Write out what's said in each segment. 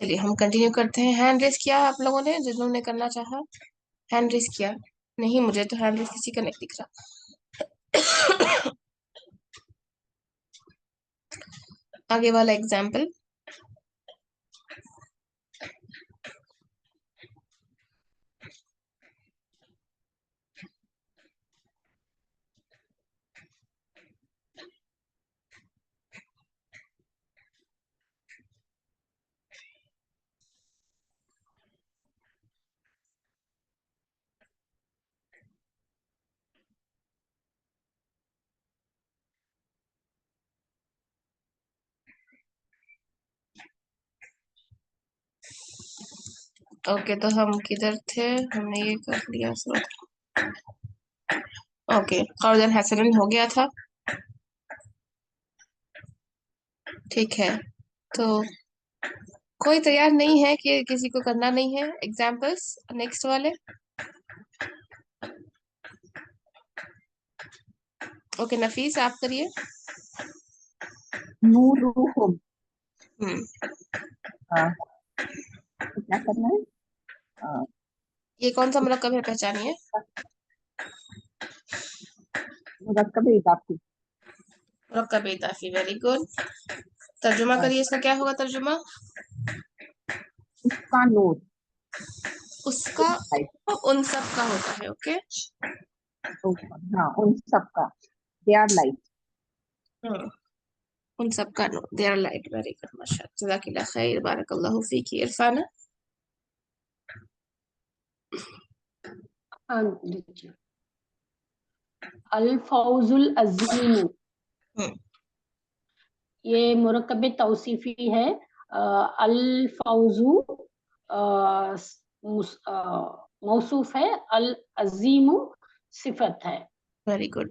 چلیے ہم کنٹینیو کرتے ہیں. ہینڈ ریس کیا آپ لوگوں نے جنہوں نے کرنا چاہا؟ ہینڈ ریس کیا نہیں؟ مجھے تو ہینڈ ریس کسی کا نہیں دکھ رہا. آگے والا ایگزامپل. اوکے تو ہم کدھر تھے؟ ہم نے یہ کر لیا. اوکے قرض حسن ہو گیا تھا. ٹھیک ہے تو کوئی تیار نہیں ہے کہ کسی کو کرنا نہیں ہے ایگزامپلس نیکسٹ والے؟ اوکے نفیس آپ کریے. نورہم. ہم کیا کرنا ہے؟ یہ کون سا مرکب ہے پہچانیے. مرکب اضافی. مرکب اضافی. Very good. ترجمہ کریے اس کا کیا ہوگا ترجمہ؟ اس کا نور. اس کا ان سب کا ہوتا ہے. اوکے ہاں ان سب کا. دے آر لائٹ. ان سب کا نور. They are light. Very good ماشاء اللہ. جزاک اللہ خیر. بارک اللہ فیکی. عرفانہ. الفوز العظیم. ہم، یہ مرکب توصیفی ہے. الفوز موصوف ہے، العظیم صفت ہے. Very good.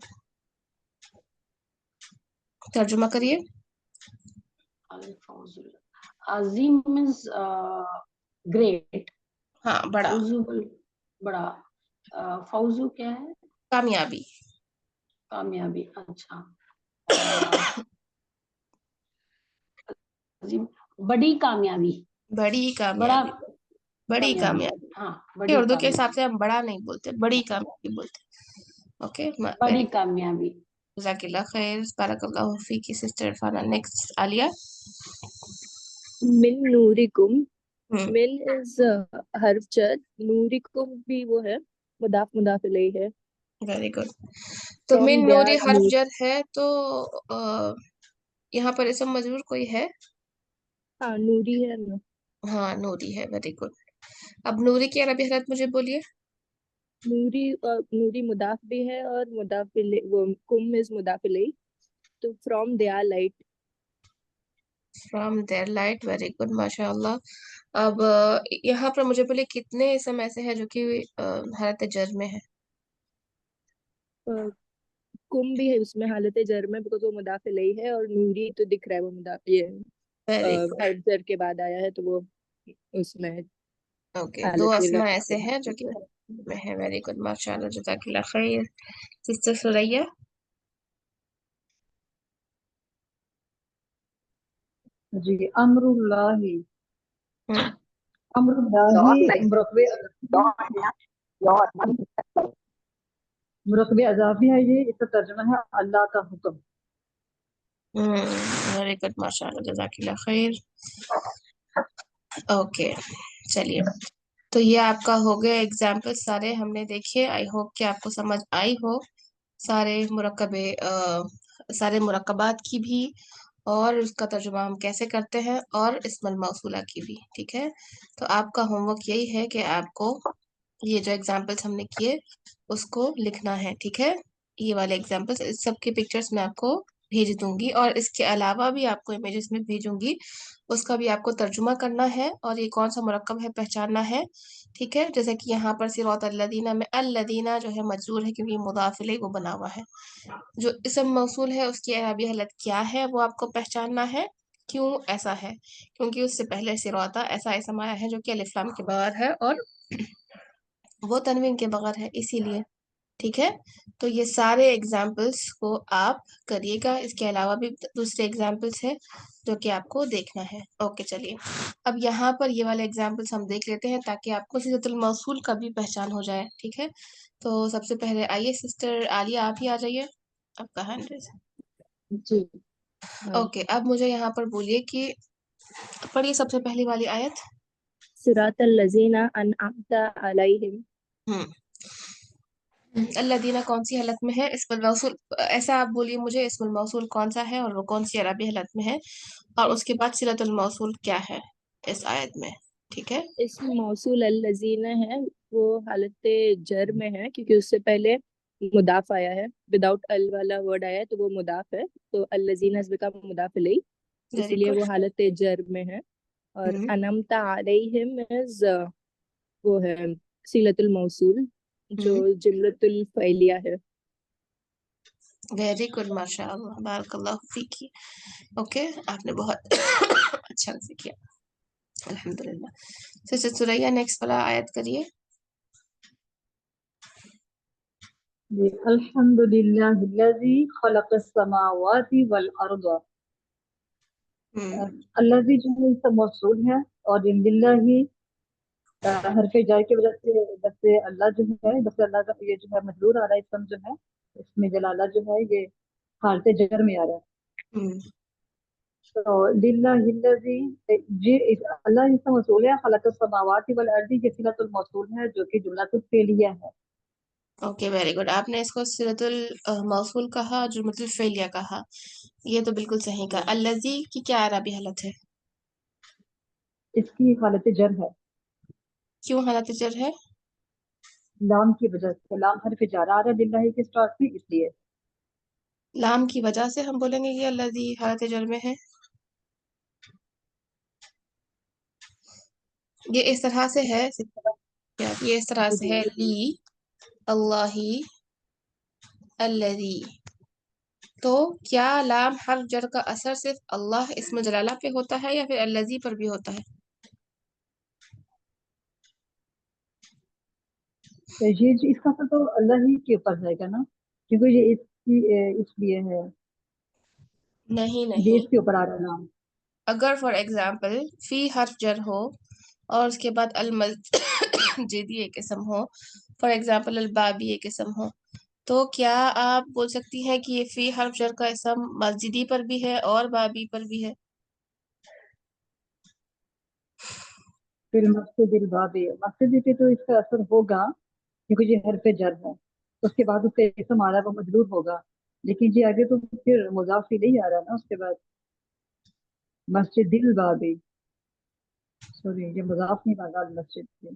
ترجمہ کریے. الفوز عظیم means great. ہاں بڑا. فوزو بڑا. فوزو کیا ہے؟ کامیابی. کامیابی. اچھا. عظیم بڑی کامیابی. بڑی بڑا کامیابی. بڑی کامیابی. ہاں یہ بڑی اردو کے حساب کامیابی. سے ہم بڑا نہیں بولتے، بڑی کامیابی بولتے. اوکے بڑی کامیابی. جزاک اللہ خیر. بارک اللہ فیکی سسٹر عرفانہ. نیکسٹ عالیہ. من نورکم. ہم، من از حرف جر. نورکم بھی وہ ہے، مضاف الیہ ہے. Very good. تو From من their نوری حرف نور. جر ہے تو یہاں پر اسم مجرور کوئی ہے؟ ہاں نوری ہے نا. ہاں نوری ہے. Very good. اب نوری کی عربی حالت مجھے بولیے. نوری مضاف بھی ہے اور مضاف الیہ، وہ کم از مضاف الیہ. تو from there light. From there light. Very good ماشاء اللہ. اب یہاں پر مجھے بولیے کتنے اسم ایسے ہیں جو کہ حالت جر میں ہے؟ کم بھی ہے اس میں حالت جر میں، بیکاز وہ مضاف الیہ ہے، اور نوری تو دکھ رہا ہے وہ مضاف، یہ ویری گڈ. حرف جر کے بعد آیا ہے تو وہ اس میں اوکے دو حالت اسماء رفع ایسے ہیں جو کہ میں ہے. ویری گڈ ماشاء اللہ. جزاک اللہ خیر. سسٹر سریہ. جی امر اللہ. ہم، امر اللہ مرکب اضافی ہے. یہ اس کا ترجمہ ہے اللہ کا حکم. ویری گڈ ماشاء اللہ. جزاک اللہ خیر. اوکے چلیے تو یہ آپ کا ہو گیا ایگزامپل سارے ہم نے دیکھے. آئی ہوپ کہ آپ کو سمجھ آئی ہو سارے سارے مرکبات کی بھی، اور اس کا ترجمہ ہم کیسے کرتے ہیں، اور اسم الموصولہ کی بھی. ٹھیک ہے تو آپ کا ہوم ورک یہی ہے کہ آپ کو یہ جو ایگزامپلس ہم نے کیے اس کو لکھنا ہے. ٹھیک ہے یہ والے ایگزامپلس سب کی پکچرس میں آپ کو بھیج دوں گی، اور اس کے علاوہ بھی آپ کو امیجز میں بھیجوں گی. اس کا بھی آپ کو ترجمہ کرنا ہے اور یہ کون سا مرکب ہے پہچاننا ہے. ٹھیک ہے جیسے کہ یہاں پر صراط الذین میں الذین جو ہے مجرور ہے کیونکہ یہ مضاف الیہ وہ بنا ہوا ہے. جو اسم موصول ہے اس کی اعرابی حالت کیا ہے وہ آپ کو پہچاننا ہے. کیوں ایسا ہے؟ کیونکہ اس سے پہلے صراط ایسا اسم آیا ہے جو کہ الف لام کے بغیر ہے اور وہ تنوین کے بغیر ہے، اسی لیے. ٹھیک ہے، تو یہ سارے ایگزامپلس کو آپ کریے گا، اس کے علاوہ بھی دوسرے ایگزامپلس ہیں جو کہ آپ کو دیکھنا ہے۔ اوکے چلیے، اب یہاں پر یہ والے ایگزامپلس ہم دیکھ لیتے ہیں تاکہ آپ کو صیغۃ الموصول کا بھی پہچان ہو جائے، ٹھیک ہے۔ تو سب سے پہلے آئیے سسٹر عالیہ آپ ہی آ جائیے، آپ کا ہینڈ ریز۔ جی اوکے، اب مجھے یہاں پر بولیے کہ پڑھیے سب سے پہلی والی آیت۔ صراط الذین انعمت علیہم، اللہ دینا کون سی حالت میں ہے؟ اسم الموصول، ایسا آپ بولیے مجھے اسم الموصول کون سا ہے اور وہ کون سی عربی حالت میں ہے، اور اس کے بعد صلۃ الموصول کیا ہے اس آیت میں، ٹھیک ہے۔ اسم موصول الذین ہے، وہ حالت جر میں ہے کیونکہ اس سے پہلے مضاف آیا ہے، وداؤٹ ال والا ورڈ آیا ہے تو وہ مضاف ہے، تو الذین has become مضاف الیہ، اسی ویری لیے گڈ۔ وہ حالت جر میں ہے۔ اور انعمت علیہم از وہ ہے صلۃ الموصول جو جملۃ الفعلیہ ہے۔ ویری گڈ، ماشاء اللہ، بارک اللہ فیکی۔ اوکے، آپ نے بہت اچھا سے کیا، الحمدللہ۔ سسٹر سوریا نیکسٹ والا آیت کریے۔ جی، الحمد للہ الذی خلق السماوات والارض، الذی جو ہے اس کا موصول ہے، اور للہ ہی حرف جار کی وجہ سے بس اللہ جو ہے، بس اللہ کا یہ جو ہے مجرور آ رہا ہے، اسم جو ہے اس میں جلالہ جو ہے یہ حالت جر میں آ رہا ہے۔ تو للہ الذی، جی اللہ اس کا موصول ہے، خلق السماوات والارض یہ صلۃ الموصول ہے جو کہ جملہ فعلیہ ہے۔ اوکے ویری گڈ، آپ نے اس کو صلۃ الموصول کہا، جملۃ الفعلیہ کہا، یہ تو بالکل صحیح کہا۔ الذی کی کیا عربی حالت ہے؟ اس کی حالت جر ہے، کیوں حالت جر ہے؟ لام کی وجہ سے، لام حرف جار آ رہا ہے للہ کے سٹارٹ میں، اس لیے۔ لام کی وجہ سے ہم بولیں گے کہ الذی حالت جر میں ہے؟ یہ اس طرح سے ہے، یہ اس طرح سے ہے، لی اللہ الذی، تو کیا لام حرف جر کا اثر صرف اللہ اسم جلالہ پہ ہوتا ہے یا پھر الذی پر بھی ہوتا ہے؟ تو یہ جو اس کا اثر تو اللہ ہی کے اوپر رہے گا نا، کیونکہ یہ اس کی اس لیے ہے، نہیں یہ نہیں، اس کے اوپر آ رہا ہے نام۔ اگر فار ایگزامپل فی حرف جر ہو اور اس کے بعد المسجدی ایک اسم ہو، فار ایگزامپل البابی ایک اسم ہو، تو کیا آپ بول سکتی ہیں کہ یہ فی حرف جر کا اسم مسجدی پر بھی ہے اور بابی پر بھی ہے؟ پھر مسجد الباب، مسجد پہ تو اس کا اثر ہوگا کیونکہ یہ حرف جر ہے، اس کے بعد اس کا اسم آ رہا ہے وہ مجرور ہوگا، لیکن یہ آگے تو پھر مضاف نہیں آ رہا نا اس کے بعد، مسجد الباب، سوری یہ مضاف نہیں آ مسجد سے،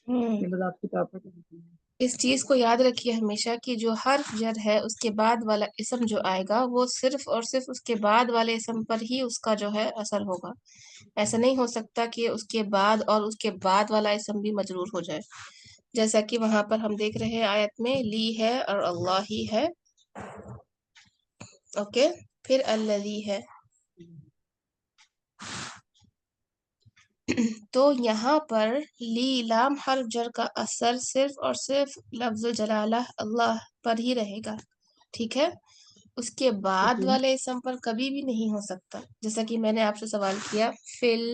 یہ مضاف کی طور پر ہے۔ اس چیز کو یاد رکھیے ہمیشہ کہ جو حرف جر ہے اس کے بعد والا اسم جو آئے گا وہ صرف اور صرف اس کے بعد والے اسم پر ہی اس کا جو ہے اثر ہوگا، ایسا نہیں ہو سکتا کہ اس کے بعد اور اس کے بعد والا اسم بھی مجرور ہو جائے، جیسا کہ وہاں پر ہم دیکھ رہے ہیں آیت میں لی ہے اور اللہ ہی ہے، اوکے، پھر الذی ہے۔ تو یہاں پر لی لام حرف جر کا اثر صرف اور صرف لفظ جلالہ اللہ پر ہی رہے گا، ٹھیک ہے، اس کے بعد جی والے اسم پر کبھی بھی نہیں ہو سکتا، جیسا کہ میں نے آپ سے سوال کیا فل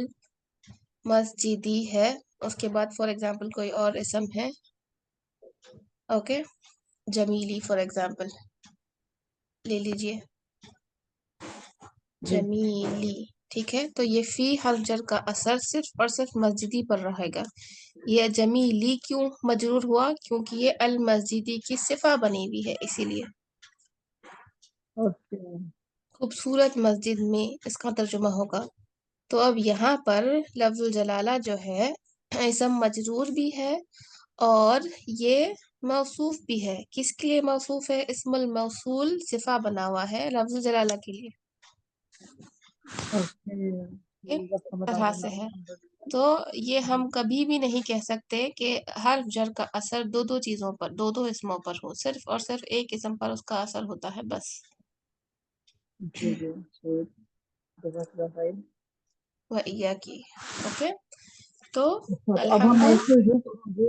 مسجدی ہے، اس کے بعد فار ایگزامپل کوئی اور اسم ہے، اوکے، جمیلی فار ایگزامپل لے لیجئے، جی جمیلی، ٹھیک ہے، تو یہ فی حرف جر کا اثر صرف اور صرف مسجدی پر رہے گا۔ یہ جمیلی کیوں مجرور ہوا؟ کیونکہ یہ المسجدی کی صفہ بنی ہوئی ہے، اسی لیے اوکے، خوبصورت مسجد میں اس کا ترجمہ ہوگا۔ تو اب یہاں پر لفظ الجلالہ جو ہے اسم مجرور بھی ہے اور یہ موصوف بھی ہے، کس کے لیے موصوف ہے؟ اسم الموصول صفہ بنا ہوا ہے لفظ جلالہ کے لیے، اوکے، اس اب سمجھ آ طرح گیا سے ہے۔ الحمدللہ۔ تو یہ ہم کبھی بھی نہیں کہہ سکتے کہ حرف جر کا اثر دو دو چیزوں پر، دو دو اسموں پر ہو، صرف اور صرف ایک اسم پر اس کا اثر ہوتا ہے بس۔ جی جی ٹھیک، جزاک اللہ خیر۔ وَإِيَّاكِ، اوکے، تو اچھا تو اب ہم الحمد اس کو یوں پڑھیں گے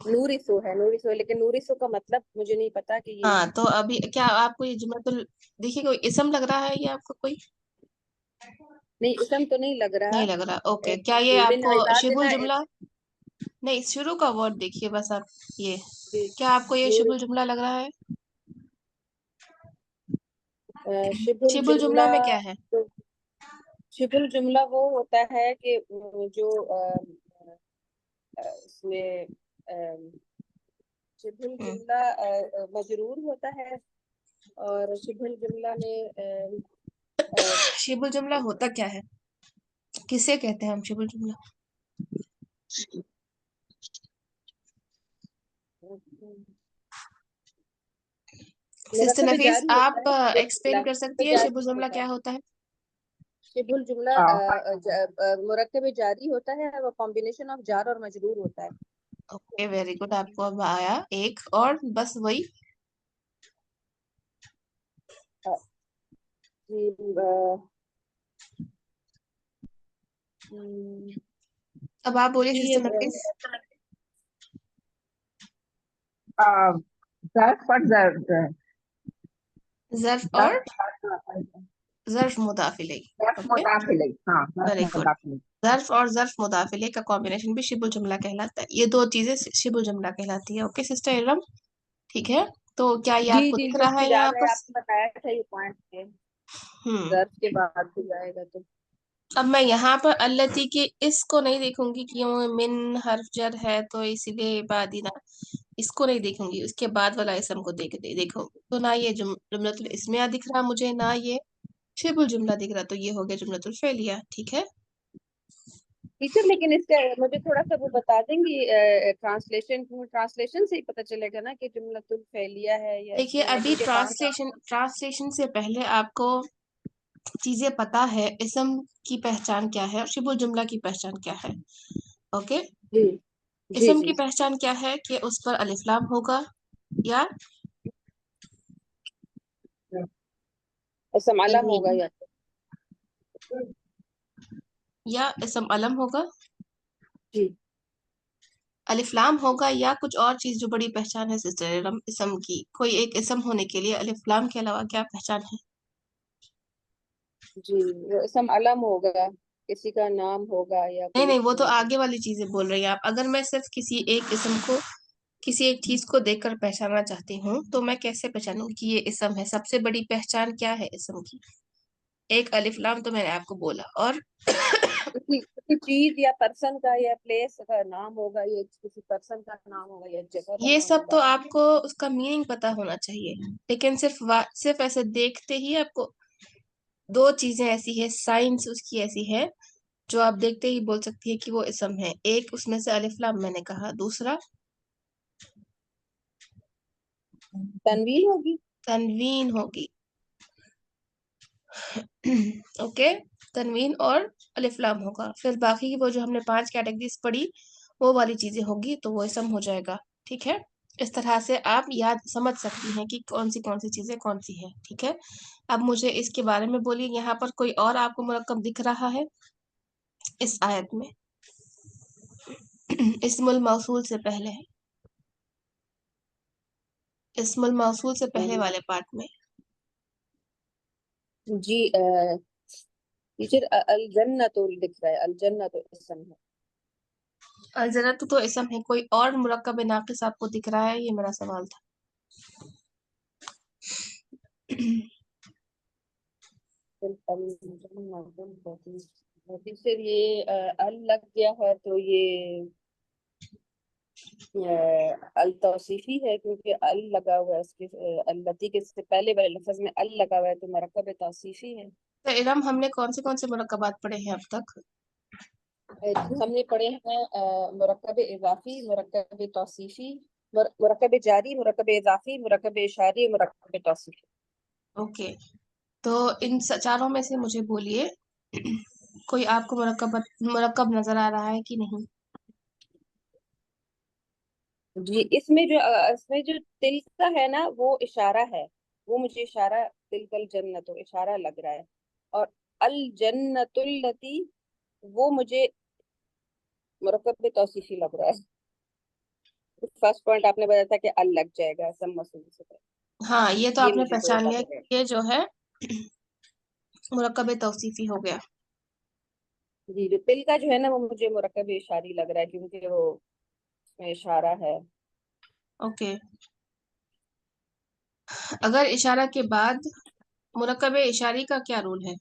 نوریسو ہے، نوریسو ہے، لیکن نوریسو کا مطلب مجھے نہیں پتا کہ یہ ہاں تو ابھی کیا آپ کو یہ جملہ دیکھیے کوئی اسم لگ رہا ہے یہ آپ کو کوئی نہیں، اسم تو نہیں لگ رہا. نہیں لگ رہا؟ اوکے، کیا یہ آپ من کو شبہ عبادنا الجملہ نہیں شروع کا ورڈ دیکھیے بس آپ یہ جی کیا آپ کو یہ شبہ نور الجملہ لگ رہا ہے؟ شبہ شبہ الجملہ الجملہ. میں کیا ہے؟ تو شبہ الجملہ وہ ہوتا ہے کہ جو اس میں شبہ ہم، الجملہ مجرور ہوتا ہے، اور شبہ الجملہ میں شبہ الجملہ ہوتا کیا ہے؟ کسے کہتے ہیں ہم شبہ الجملہ؟ سسٹر مرکب نفیس جاری ہوتا آپ ہے، شبہ ایکسپلین الجملہ کر سکتی مرکب ہیں شبہ جاری الجملہ ہوتا ہے. کیا ہوتا ہے؟ شبہ الجملہ آ، مرکب جاری ہوتا ہے، وہ کمبینیشن آف جار اور مجرور ہوتا ہے. اوکے ویری گڈ، آپ کو اب آیا ایک اور بس وہی جی ہم، اب آپ بولیے جی سسٹر نفیس. ظرف اور ظرف اور ظرف مضاف الیہ. ظرف اوکے مضاف الیہ. ہاں ظرف ویری گڈ. مضاف الیہ. ظرف اور ظرف مضاف الیہ کا کمبینیشن بھی شبہ الجملہ کہلاتا ہے. یہ دو چیزیں شبہ الجملہ کہلاتی ہے. اوکے سسٹر ارم، ٹھیک ہے. تو کیا یہ جی آپ کو جی دکھ مجھے رہا ہے یاد یہاں ہے، پر؟ آپ نے بتایا تھا یہ پوائنٹ کے ہم ظرف کے بعد بھی آئے گا تو. اب میں یہاں پر التی کے اس کو نہیں دیکھوں گی کیوں من حرف جر ہے تو اسی لیے بادینا اس کو نہیں دیکھوں گی، اس کے بعد والا اسم کو دیکھو تو نہ یہ جملۃ الاسمیہ دکھ رہا مجھے، نہ یہ شبہ الجملہ دکھ رہا، تو یہ ہو گیا جملۃ الفعلیہ. ٹھیک ہے. ٹیچر لیکن اس کا مجھے تھوڑا سا وہ بتا دیں گی، ٹرانسلیشن سے ہی پتہ چلے گا نا کہ جملۃ الفعلیہ ہے یا دیکھیے اسمیہ ہے، ابھی کیونکہ ٹرانسلیشن سے پہلے آپ کو چیزیں پتا ہے، اسم کی پہچان کیا ہے اور شبہ الجملہ کی پہچان کیا ہے. اوکے، جی جی اسم جی کی پہچان کیا ہے کہ اس پر الف لام ہوگا اسم علم ہوگا تنوین، یا یا اسم علم ہوگا، جی الف لام ہوگا، یا کچھ اور چیز جو بڑی پہچان ہے سسٹر ارم اسم کی. کوئی ایک اسم ہونے کے لیے الف لام کے علاوہ کیا پہچان ہے؟ جی وہ اسم علم ہوگا، کسی کا نام ہوگا یا نہیں کوئی نہیں، اس وہ تو طرح کا. آگے والی چیزیں بول رہی ہیں آپ. اگر میں صرف کسی ایک اسم کو کسی ایک چیز کو دیکھ کر پہچاننا چاہتی ہوں تو میں کیسے پہچانوں کہ یہ اسم ہے؟ سب سے بڑی پہچان کیا ہے اسم کی؟ ایک الف لام تو میں نے آپ کو بولا، اور کسی چیز یا پرسن کا یا پلیس کا نام ہوگا، یا کسی پرسن کا نام ہوگا یا جگہ کا یہ نام سب ہوگا. تو آپ کو اس کا میننگ پتا ہونا چاہیے. لیکن صرف ایسے دیکھتے ہی آپ کو دو چیزیں ایسی ہے، سائنس اس کی ایسی ہے جو آپ دیکھتے ہی بول سکتی ہے کہ وہ اسم ہے. ایک اس میں سے الف لام میں نے کہا، دوسرا تنوین ہوگی. تنوین ہوگی. اوکے، تنوین اور الف لام ہوگا. پھر باقی وہ جو ہم نے 5 کیٹیگریز پڑھی وہ والی چیزیں ہوگی تو وہ اسم ہو جائے گا. ٹھیک ہے، اس طرح سے آپ یاد سمجھ سکتی ہیں کہ کون سی چیزیں کون سی ہیں. ٹھیک ہے، اب مجھے اس کے بارے میں بولیے. یہاں پر کوئی اور آپ کو مرکب دکھ رہا ہے اس آیت میں؟ اسم الموصول سے پہلے، اسم الموصول سے پہلے والے پارٹ میں. جی ٹیچر الجنت دکھ رہا ہے، الجنت اسم ہے. الجنت تو اسم ہے، کوئی اور مرکب ناقص آپ کو دکھ رہا ہے؟ یہ میرا سوال تھا. ٹیچر یہ ال لگ گیا ہے تو یہ التوصیفی ہے، کیونکہ ال لگا ہوا ہے اس کے التی کے سے پہلے والے لفظ میں ال لگا ہوا ہے تو مرکب توصیفی ہے. تو ارم ہم نے کون سے مرکبات پڑھے ہیں اب تک؟ ہم نے پڑھے ہیں مرکب اضافی، مرکب توصیفی، مرکب جاری، مرکب اضافی، مرکب اشاری، مرکب توصیفی. اوکے، تو ان چاروں میں سے مجھے بولیے کوئی آپ کو مرکب نظر آ رہا ہے کہ نہیں؟ جی اس میں جو تل کا ہے نا وہ اشارہ ہے، وہ مجھے اشارہ تلک الجنت اشارہ لگ رہا ہے، اور الجنت التی وہ مجھے مرکب توصیفی لگ رہا ہے. فرسٹ پوائنٹ آپ نے بتایا تھا کہ ال لگ جائے گا اسم موصول سے پہلے، ہاں یہ تو یہ آپ نے مجھے تھوڑا پہچان سا لیا لگا۔ کہ یہ جو ہے مرکب توصیفی ہو گیا. جی جو تل کا جو ہے نا وہ مجھے مرکب اشاری لگ رہا ہے کیونکہ وہ اس میں اشارہ ہے۔ اوکے اگر اشارہ کے بعد مرکب اشاری کا کیا رول ہے؟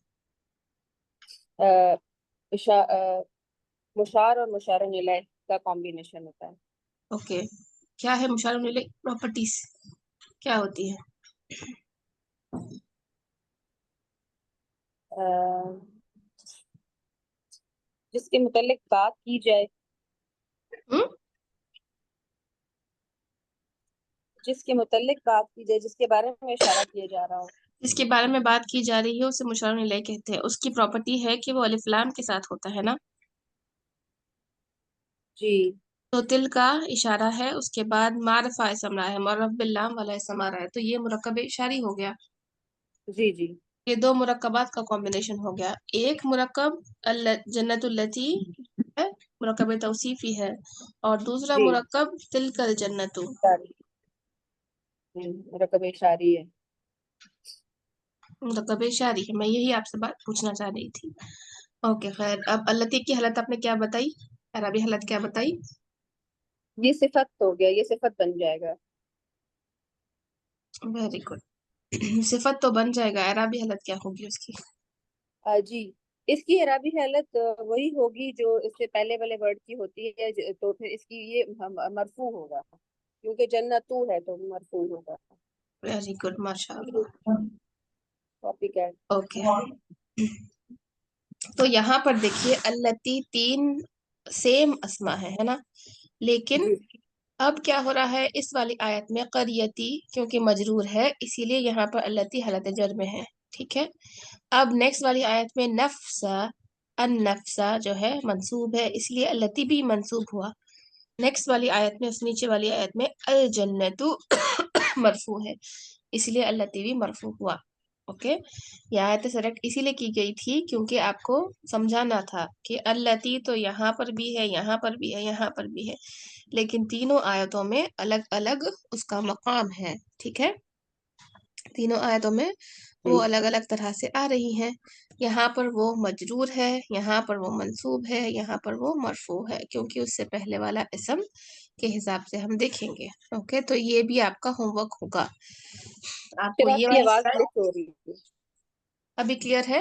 مشار اور مشار الیہ کا کمبینیشن ہوتا ہے۔ اوکے کیا ہے مشار الیہ پراپرٹیز کیا ہوتی ہے؟ جس کے متعلق بات کی جائے، ہم؟ جس کے متعلق بات کی جائے، جس کے بارے میں اشارہ کیا جا رہا ہو۔ جس کے بارے میں بات کی جا رہی ہے اسے مشار الیہ کہتے ہیں. اس کی پراپرٹی ہے کہ وہ الف لام کے ساتھ ہوتا ہے نا. جی تو تل کا اشارہ ہے، اس کے بعد معرفہ اسم رہا ہے، معرف باللام والا اسم آ رہا ہے، تو یہ مرکب اشاری ہو گیا. جی جی یہ دو مرکبات کا کمبینیشن ہو گیا. ایک مرکب جنت التی ہے، مرکب توصیفی ہے، اور دوسرا جی مرکب تلک الجنت اشاری، مرکب اشاری ہے۔ مرکب اشاری ہے. میں یہی آپ سے بات پوچھنا چاہ رہی تھی. اوکے خیر، اب التی کی حالت آپ نے کیا بتائی، عربی حالت کیا بتائی؟ یہ صفت ہو گیا، یہ صفت بن جائے گا۔ Very good. صفت تو بن جائے گا، عربی حالت کیا ہوگی اس کی؟ جی اس کی عربی حالت وہی ہوگی جو اس سے پہلے والے ورڈ کی ہوتی ہے، تو پھر اس کی یہ مرفوع ہوگا کیونکہ جنتو ہے تو مرفوع ہوگا۔ ویری گڈ ماشاء اللہ. Copy cat. اوکے تو یہاں پر دیکھیے التی تین سیم اسما ہے نا، لیکن جی اب کیا ہو رہا ہے اس والی آیت میں قریتی کیونکہ مجرور ہے اسی لیے یہاں پر التی حالت جر میں ہے. ٹھیک ہے، اب نیکسٹ والی آیت میں نفسا، النفسا جو ہے منصوب ہے اس لیے التی بھی منصوب ہوا. نیکسٹ والی آیت میں، اس نیچے والی آیت میں الجنت مرفوع ہے اس لیے التی بھی مرفوع ہوا. اوکے یہ آیت سلیکٹ اسی لیے کی گئی تھی کیونکہ آپ کو سمجھانا تھا کہ التی تو یہاں پر بھی ہے، یہاں پر بھی ہے، یہاں پر بھی ہے، لیکن تینوں آیتوں میں الگ الگ اس کا مقام ہے. ٹھیک ہے، تینوں آیتوں میں وہ الگ الگ طرح سے آ رہی ہیں. یہاں پر وہ مجرور ہے، یہاں پر وہ منصوب ہے، یہاں پر وہ مرفوع ہے کیونکہ اس سے پہلے والا اسم کے حساب سے ہم دیکھیں گے. اوکے تو یہ بھی آپ کا ہوم ورک ہوگا. آپ کو پھر یہ آپ کی والا آواز slide کلک ہو رہی ہے۔ ابھی کلیئر ہے؟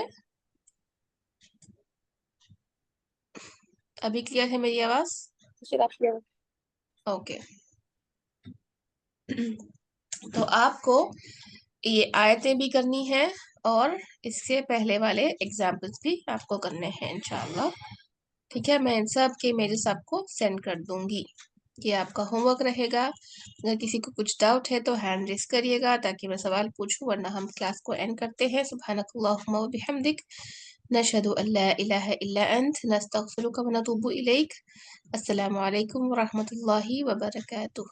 ابھی کلیئر ہے میری آواز؟ پھر آپ کی آواز اوکے تو آپ کو یہ آیتیں بھی کرنی ہے اور اس سے پہلے والے ایگزامپلس بھی آپ کو کرنے ہیں انشاءاللہ. ٹھیک ہے، میں ان سب کے امیجز آپ کو سینڈ کر دوں گی. یہ آپ کا ہوم ورک رہے گا. اگر کسی کو کچھ ڈاؤٹ ہے تو ہینڈ ریس کریے گا تاکہ میں سوال پوچھوں، ورنہ ہم کلاس کو اینڈ کرتے ہیں. سبحانک اللہم و بحمدک، نشہد ان لا الہ الا انت، نستغفرک و نتوب الیک. السلام علیکم ورحمۃ اللہ وبرکاتہ.